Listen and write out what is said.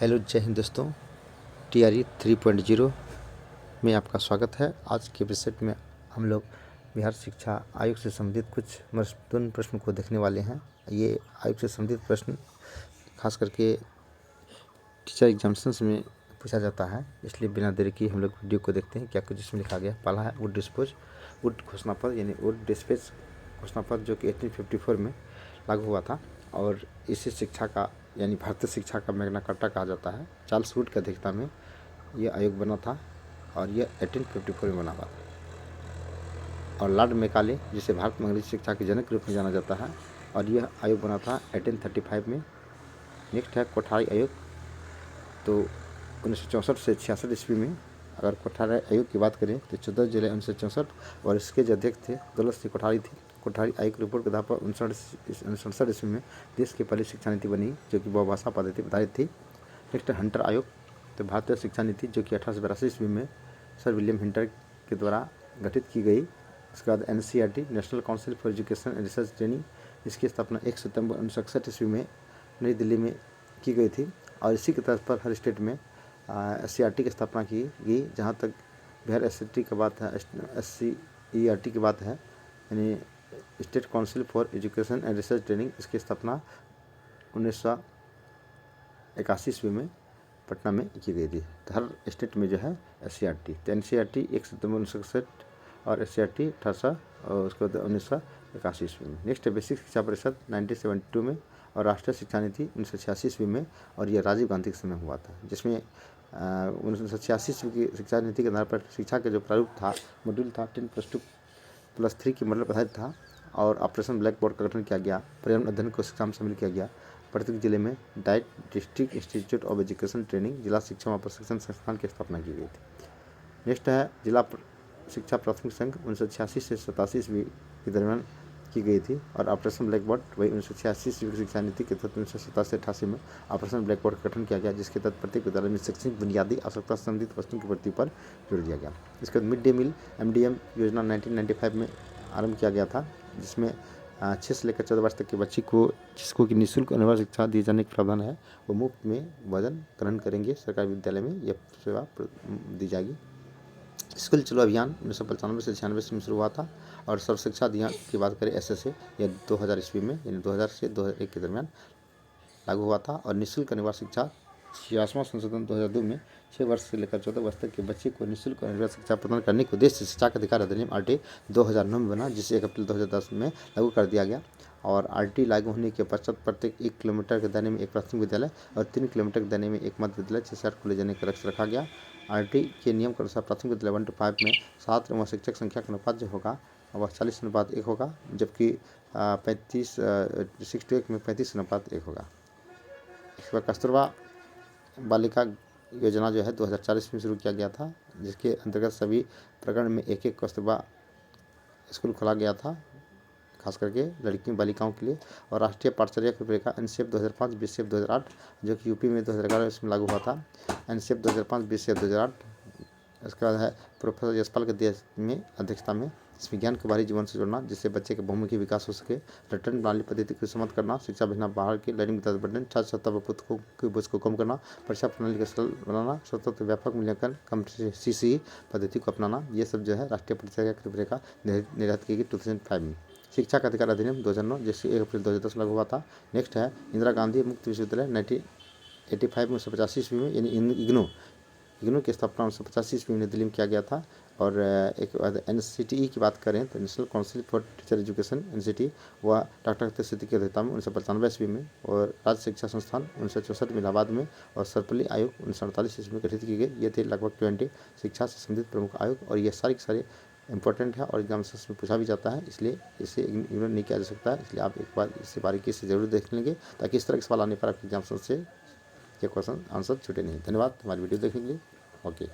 Hello जय हिंद दोस्तों, TRE 3.0 में आपका स्वागत है। आज के एपिसोड में हम लोग बिहार शिक्षा आयोग से संबंधित कुछ महत्वपूर्ण प्रश्न को देखने वाले हैं। ये आयोग से संबंधित प्रश्न खास करके टीचर एग्जामिनेशंस में पूछा जाता है, इसलिए बिना देरी की हम लोग वीडियो को देखते हैं क्या कुछ इसमें लिखा गया। पहला है वुड घोषणा पत्र यानी वुड डिस्पैच घोषणा पत्र, जो कि 1854 में लागू हुआ था और इसी शिक्षा का यानी भारतीय शिक्षा का मैग्ना कार्टा कहा जाता है। चार्ल्स वुड की अध्यक्षता में यह आयोग बना था और यह 1854 में बना हुआ था। और लॉर्ड मैकाले, जिसे भारत में अंग्रेजी शिक्षा के जनक के रूप में जाना जाता है, और यह आयोग बना था 1835 में। नेक्स्ट है कोठारी आयोग। तो 1964 से 66 ईस्वी में अगर कोठारी आयोग की बात करें तो 14 जुलाई 1964, और इसके जो अध्यक्ष थे दौलत सिंह कोठारी थे। कोठारी आयोग की रिपोर्ट के आधार पर 1967 ईस्वी में देश की पहली शिक्षा नीति बनी, जो कि बहुभाषा पद्धति आधारित थी। नेक्स्ट हंटर आयोग। तो भारतीय शिक्षा नीति, जो कि 1882 ईस्वी में सर विलियम हंटर के द्वारा गठित की गई। उसके बाद NCERT, national council for education and research training, इसकी स्थापना 1 सितंबर 1961 ईस्वी में नई दिल्ली में की गई थी। और इसी के तर्ज पर हर स्टेट में SCERT की स्थापना की गई। जहाँ तक बिहार SCERT की बात है, SCERT की बात है, यानी state council for education and research training, इसकी स्थापना 1981 ईस्वी में पटना में की गई थी। तो हर स्टेट में जो है SCERT। तो NCERT 1 सितंबर 1961 और SCERT 1800 और उसके बाद 1981 ईस्वी में। नेक्स्ट है बेसिक शिक्षा परिषद 1972 में, और राष्ट्रीय शिक्षा नीति 1986 ईस्वी में, और यह राजीव गांधी के समय हुआ था। जिसमें 1986 ईस्वी की शिक्षा नीति के आधार पर शिक्षा का जो प्रारूप था, मॉड्यूल था 10+2+3 की मॉडल पर आधारित था। और ऑपरेशन ब्लैक बोर्ड का गठन किया गया। पर्यावरण अध्ययन को शिक्षा में शामिल किया गया। प्रत्येक जिले में diet district institute of education training, जिला शिक्षा व प्रशिक्षण संस्थान की स्थापना की गई थी। नेक्स्ट है जिला शिक्षा प्राथमिक संघ 1986 से 87 ईस्वी के दरमियान की गई थी। और ऑपरेशन ब्लैक बोर्ड वही 1986 ईस्वी की शिक्षा नीति के तहत 1987 से 88 में ऑपरेशन ब्लैक बोर्ड का गठन किया गया, जिसके तहत प्रत्येक विद्यालय में शैक्षणिक बुनियादी आवश्यकता संबंधित वस्तुओं की पूर्ति पर जोर दिया गया। इसके बाद मिड डे मील MDM योजना 1995 में आरंभ किया गया था, जिसमें 6 से लेकर 14 वर्ष तक के बच्चे को, जिसको कि निःशुल्क अनिवार्य शिक्षा दिए जाने का प्रावधान है, वो मुफ्त में भोजन ग्रहण करेंगे। सरकारी विद्यालय में यह सेवा दी जाएगी। स्कूल चलो अभियान 1995 से 96 में शुरू हुआ था। और सर्व शिक्षा अभियान की बात करें SSA, यह 2000 ईस्वी में यानी 2000 से 2001 के दरमियान लागू हुआ था। और निःशुल्क अनिवार्य शिक्षा 66वां संशोधन 2002 में 6 वर्ष से लेकर 14 वर्ष तक के बच्चे को निःशुल्क अनिवार्य शिक्षा प्रदान करने के उद्देश्य से शिक्षा का अधिकार अधिनियम RT 2009 में बना, जिसे 1 अप्रैल 2010 में लागू कर दिया गया। और RT लागू होने के पश्चात प्रत्येक 1 किलोमीटर के दायरे में एक प्राथमिक विद्यालय और 3 किलोमीटर के दायरे में एक मध्य विद्यालय 6 से 8 खोले जाने का लक्ष्य रखा गया। RT के नियम के अनुसार प्राथमिक विद्यालय 1:5 में छात्र एवं शिक्षक संख्या का अनुपात जो होगा वह 40:1 होगा, जबकि 6:1 में 35:1 होगा। इसके बाद कस्तूरबा बालिका योजना जो है 2004 में शुरू किया गया था, जिसके अंतर्गत सभी प्रखंड में एक कस्तूरबा स्कूल खोला गया था, खास करके लड़कियों बालिकाओं के लिए। और राष्ट्रीय पाठ्यचर्या रूपरेखा NCEP 2005 BCF 2008, जो कि यूपी में 2011 इसमें लागू हुआ था। NCEP 2005 BCF 2008। इसके बाद है प्रोफेसर यशपाल के अध्यक्षता में विज्ञान को बाहरी जीवन से जोड़ना, जिससे बच्चे का बहुमुखी विकास हो सके। रिटर्न प्रणाली पद्धति को समाप्त करना, शिक्षा भेजना बाहर की लर्निंग बर्डन, छात्र सत्ता व पुस्तकों की बोझ को कम करना, परीक्षा प्रणाली को सरल बनाना, सतत व्यापक मूल्यांकन कम CCE पद्धति को अपनाना। ये सब जो है राष्ट्रीय पाठ्यचर्या की रूपरेखा निर्धारित की गई 2005 में। शिक्षा का अधिकार अधिनियम 2009, जिससे 1 अप्रैल 2010 लागू हुआ था। नेक्स्ट है इंदिरा गांधी मुक्त विश्वविद्यालय 1985 में 1985 ईस्वी में, यानी इग्नू की स्थापना 1985 ईस्वी में नई दिल्ली में किया गया था। और एक बाद NCTE की बात करें तो national council for teacher education NCTE, वह डॉक्टर सत्यार्थी की अध्यक्षता में 1995 ईस्वी में, और राज्य शिक्षा संस्थान 1964 में इलाहाबाद में, और सर्वपल्ली आयोग 1948 ईस्वी में गठित की गई। ये थे लगभग 20 शिक्षा से संबंधित प्रमुख आयोग, और ये सारे इंपॉर्टेंट है और एग्जामिनेशन में पूछा भी जाता है, इसलिए इसे इग्नोर नहीं किया जा सकता है। इसलिए आप एक बार इसे बारीकी से जरूर देख लेंगे, ताकि इस तरह के सवाल आने पर आपके एग्जामिनेशन से ये क्वेश्चन आंसर छूटे नहीं। धन्यवाद हमारी वीडियो देखने के लिए। ओके।